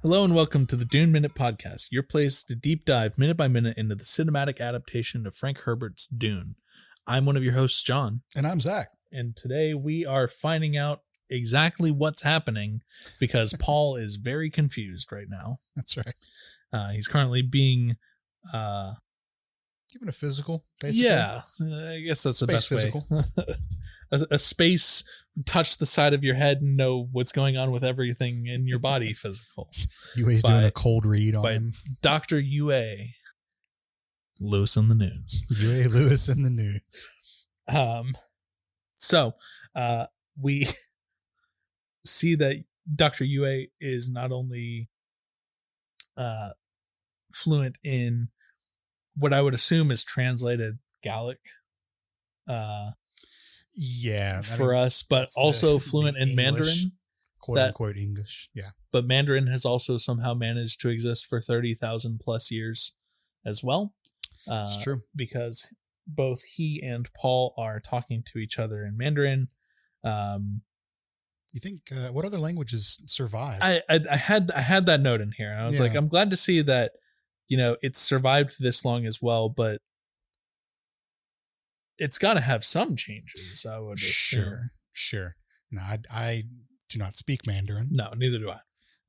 Hello and welcome to the Dune Minute Podcast, your place to deep dive minute by minute into the cinematic adaptation of Frank Herbert's Dune. I'm one of your hosts, John. And I'm Zach. And today we are finding out exactly what's happening because Paul is very confused right now. That's right. He's currently being... given a physical, basically. Yeah, I guess that's Space the best physical. way. a space touch the side of your head and know what's going on with everything in your body physical. UA's doing a cold read on him. Dr. UA Lewis in the news. UA Lewis in the news. So we see that Dr. UA is not only fluent in what I would assume is translated Gallic. For us, but also fluent in English, Mandarin, quote unquote English. Yeah, but Mandarin has also somehow managed to exist for 30,000 plus years as well. It's true, because both he and Paul are talking to each other in Mandarin. You think what other languages survive? I had that note in here. I was like, I'm glad to see that it's survived this long as well, but it's got to have some changes, I would assume. Sure. No, I do not speak Mandarin. No, neither do I.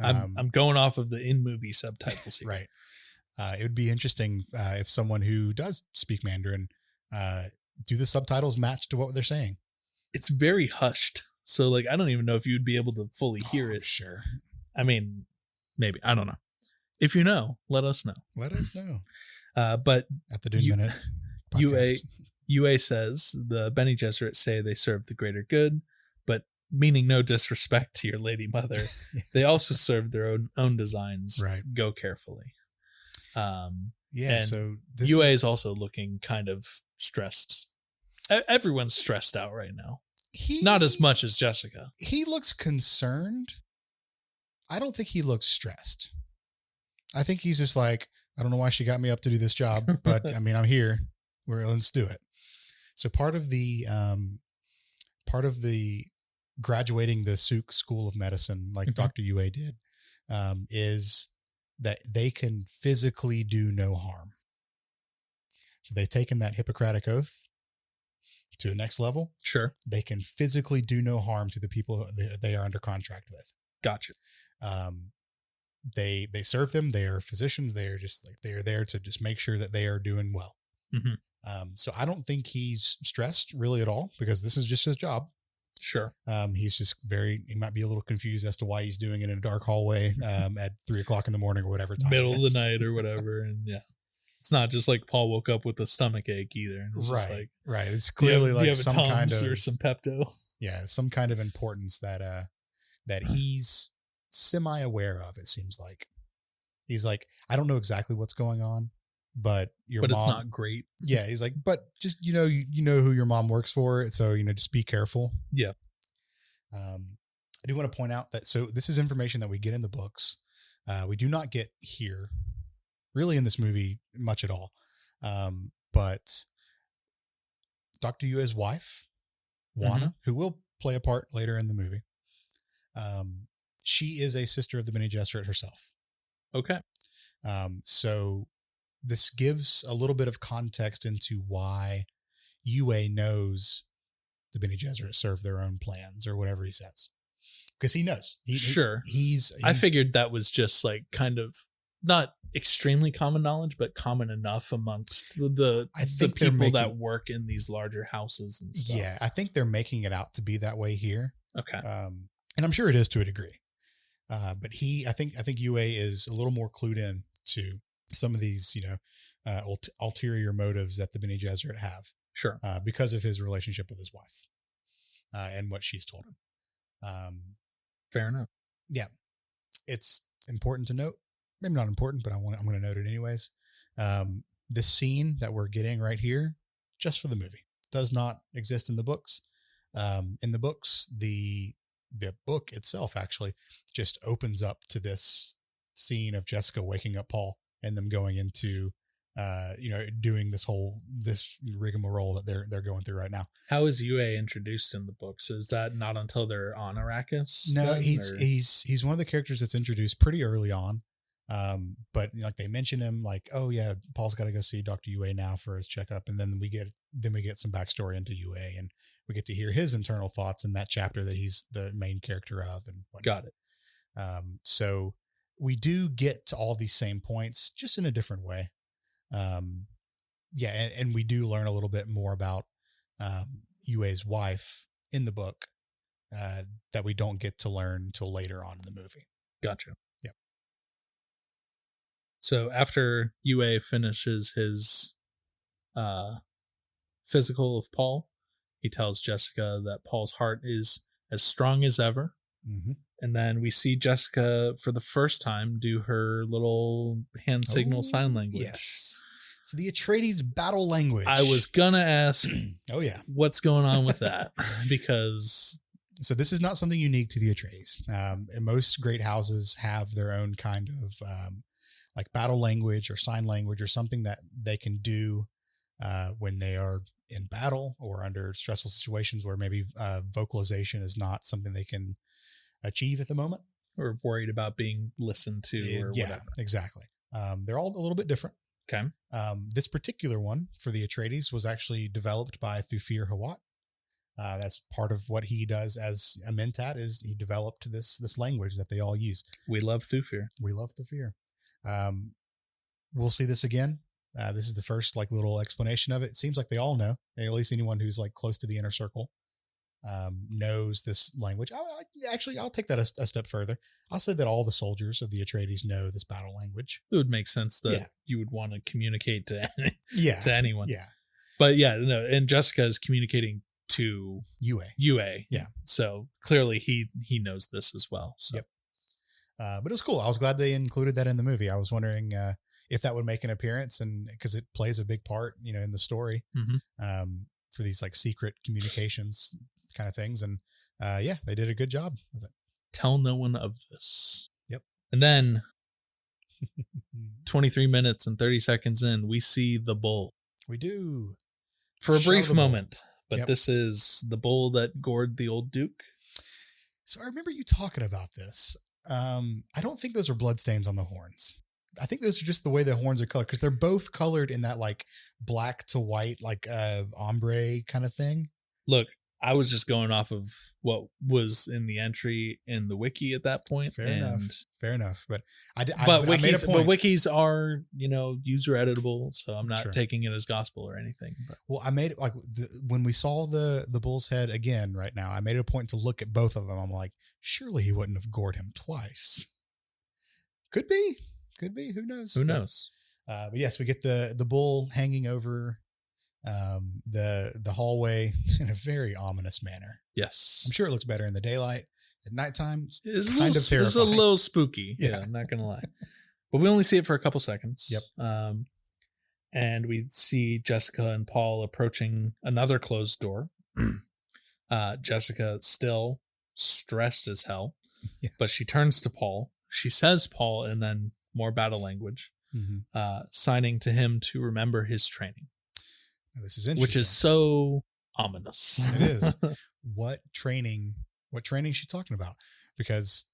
I'm going off of the in-movie subtitles here. Right. It would be interesting if someone who does speak Mandarin, do the subtitles match to what they're saying? It's very hushed. So, I don't even know if you'd be able to fully hear it. Sure. I mean, maybe. I don't know. If you know, let us know. Let us know. But at the Dune Minute podcast. UA says the Bene Gesserit say they serve the greater good, but meaning no disrespect to your lady mother, they also serve their own designs. Right. Go carefully. So UA is also looking kind of stressed. Everyone's stressed out right now. Not as much as Jessica. He looks concerned. I don't think he looks stressed. I think he's just like, I don't know why she got me up to do this job, but I mean, I'm here. Let's do it. So part of the graduating the Souk School of Medicine, like Dr. UA did, is that they can physically do no harm. So they've taken that Hippocratic oath to the next level. Sure. They can physically do no harm to the people they are under contract with. Gotcha. They serve them. They are physicians. They are just they are there to just make sure that they are doing well. Mm-hmm. So I don't think he's stressed really at all because this is just his job. Sure. He's just he might be a little confused as to why he's doing it in a dark hallway at 3:00 in the morning or whatever time. Middle of the night or whatever. And it's not just like Paul woke up with a stomach ache either. It's right. Just like, right. It's clearly like some kind of or some Pepto. Yeah. Some kind of importance that he's semi-aware of. It seems like he's like, I don't know exactly what's going on. But mom, it's not great. Yeah, he's like, but just you know who your mom works for, so just be careful. Yeah. I do want to point out that this is information that we get in the books. We do not get here, really, in this movie much at all. But Dr. Yue's wife, Juana, who will play a part later in the movie, she is a sister of the Bene Gesserit herself. Okay. So this gives a little bit of context into why UA knows the Bene Gesserit serve their own plans or whatever he says. Because he knows. He's I figured that was just like kind of not extremely common knowledge, but common enough amongst the people that work in these larger houses and stuff. Yeah, I think they're making it out to be that way here. Okay. And I'm sure it is to a degree. But I think UA is a little more clued in to some of these, ulterior motives that the Bene Gesserit have. Sure. Because of his relationship with his wife and what she's told him. Fair enough. Yeah. It's important to note, maybe not important, but I'm going to note it anyways. This scene that we're getting right here, just for the movie, does not exist in the books. In the books, the book itself actually just opens up to this scene of Jessica waking up Paul and them going into doing this rigmarole that they're going through right now. How is UA introduced in the books? Is that not until they're on Arrakis? No, then, he's one of the characters that's introduced pretty early on. But like they mention him, like, oh yeah, Paul's got to go see Dr. UA now for his checkup, and then we get some backstory into UA, and we get to hear his internal thoughts in that chapter that he's the main character of, and whatnot. Got it. So we do get to all these same points, just in a different way. And we do learn a little bit more about UA's wife in the book that we don't get to learn till later on in the movie. Gotcha. Yep. So after UA finishes his physical of Paul, he tells Jessica that Paul's heart is as strong as ever. Mm-hmm. And then we see Jessica for the first time do her little hand signal sign language. Yes. So the Atreides battle language. I was gonna ask. Oh yeah, what's going on with that? Because so this is not something unique to the Atreides. And most great houses have their own kind of like battle language or sign language or something that they can do when they are in battle or under stressful situations where maybe vocalization is not something they can achieve at the moment, or worried about being listened to, or whatever. Exactly. They're all a little bit different. Okay. This particular one for the Atreides was actually developed by Thufir Hawat. That's part of what he does as a Mentat, is he developed this language that they all use. We love Thufir. We love Thufir. We'll see this again. This is the first like little explanation of it. It seems like they all know, at least anyone who's like close to the inner circle knows this language. I'll take that a step further. I'll say that all the soldiers of the Atreides know this battle language. It would make sense that you would want to communicate to to anyone. Yeah. But yeah, no, and Jessica is communicating to UA. Yeah. So clearly he knows this as well. So. Yep. But it was cool. I was glad they included that in the movie. I was wondering if that would make an appearance, and because it plays a big part, in the story, for these like secret communications kind of things. And they did a good job with it. Tell no one of this. Yep. And then 23 minutes and 30 seconds in, we see the bull. We do. For a brief moment. But Yep. This is the bull that gored the old Duke. So I remember you talking about this. I don't think those are bloodstains on the horns. I think those are just the way the horns are colored, because they're both colored in that like black to white, like ombre kind of thing. Look, I was just going off of what was in the entry in the wiki at that point. Fair enough. But I made a point. But wikis are, user editable, so I'm not taking it as gospel or anything. But. Well, I made it like when we saw the bull's head again right now, I made it a point to look at both of them. I'm like, surely he wouldn't have gored him twice. Could be. Who knows? But yes, we get the bull hanging over the hallway in a very ominous manner. Yes. I'm sure it looks better in the daylight. At nighttime, it's kind of terrifying. It's a little spooky. Yeah, I'm not gonna lie. But we only see it for a couple seconds. Yep. And we see Jessica and Paul approaching another closed door. Jessica still stressed as hell, but she turns to Paul. She says Paul, and then more battle language, signing to him to remember his training. Now, this is interesting. Which is so ominous. It is. What training is she talking about? Because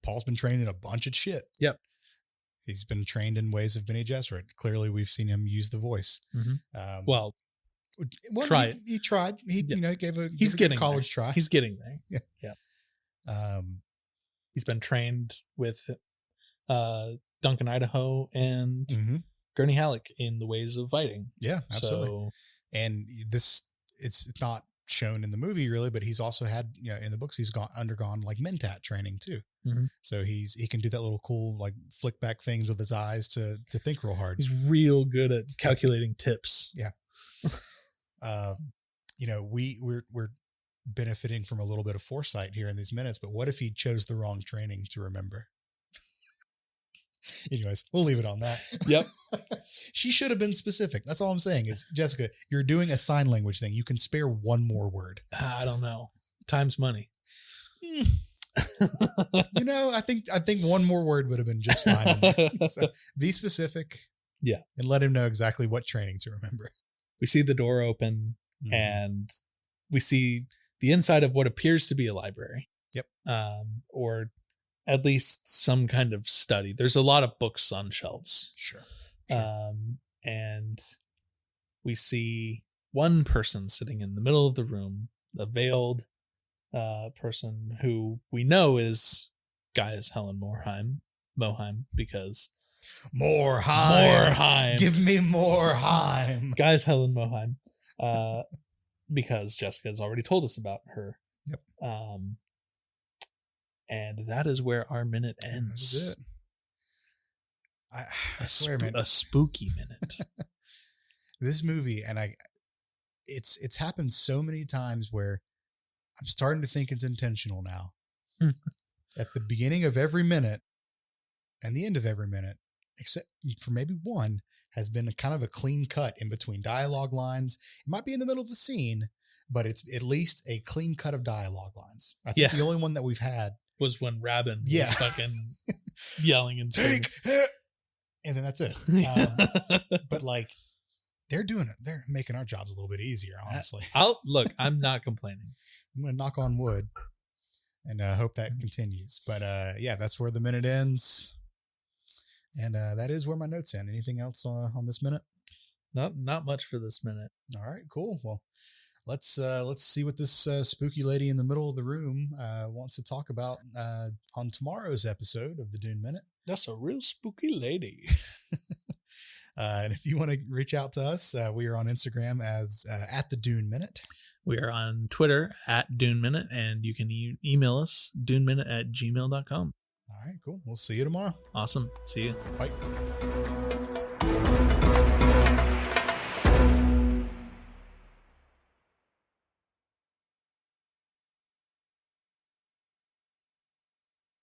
Paul's been trained in a bunch of shit. Yep. He's been trained in ways of Bene Gesserit. Clearly, we've seen him use the voice. Well, try it. He tried. He gave a college try. He's getting there. Yeah. He's been trained with Duncan Idaho and Gurney Halleck in the ways of fighting. Yeah, absolutely. And it's not shown in the movie really, but he's also had, in the books, he's undergone like Mentat training too. So he can do that little cool like flick back things with his eyes to think real hard. He's real good at calculating tips. Yeah. We're benefiting from a little bit of foresight here in these minutes, but what if he chose the wrong training to remember? Anyways, we'll leave it on that. Yep. She should have been specific. That's all I'm saying. Is Jessica, you're doing a sign language thing. You can spare one more word. I don't know. Time's money. I think one more word would have been just fine. So be specific. Yeah. And let him know exactly what training to remember. We see the door open and we see the inside of what appears to be a library. Yep. Or at least some kind of study. There's a lot of books on shelves. Sure. And we see one person sitting in the middle of the room, a veiled person who we know is Gaius Helen Moheim, because Moreheim. Give me Moreheim. Gaius Helen Moheim. Because Jessica's already told us about her. Yep. And that is where our minute ends. That's it. I swear, man, a spooky minute. This movie, and it's happened so many times where I'm starting to think it's intentional now. At the beginning of every minute and the end of every minute, except for maybe one, has been a kind of a clean cut in between dialogue lines. It might be in the middle of a scene, but it's at least a clean cut of dialogue lines. I think the only one that we've had was when Rabin was fucking yelling and take it, and then that's it. But like, they're doing it. They're making our jobs a little bit easier, honestly. I'm not complaining. I'm going to knock on wood and hope that continues. But that's where the minute ends. And that is where my notes end. Anything else on this minute? Not much for this minute. All right, cool. Well, let's see what this spooky lady in the middle of the room wants to talk about on tomorrow's episode of the Dune Minute. That's a real spooky lady. And if you want to reach out to us, we are on Instagram as at the Dune Minute. We are on Twitter at Dune Minute, and you can email us duneminute@gmail.com. All right, cool. We'll see you tomorrow. Awesome. See you. Bye.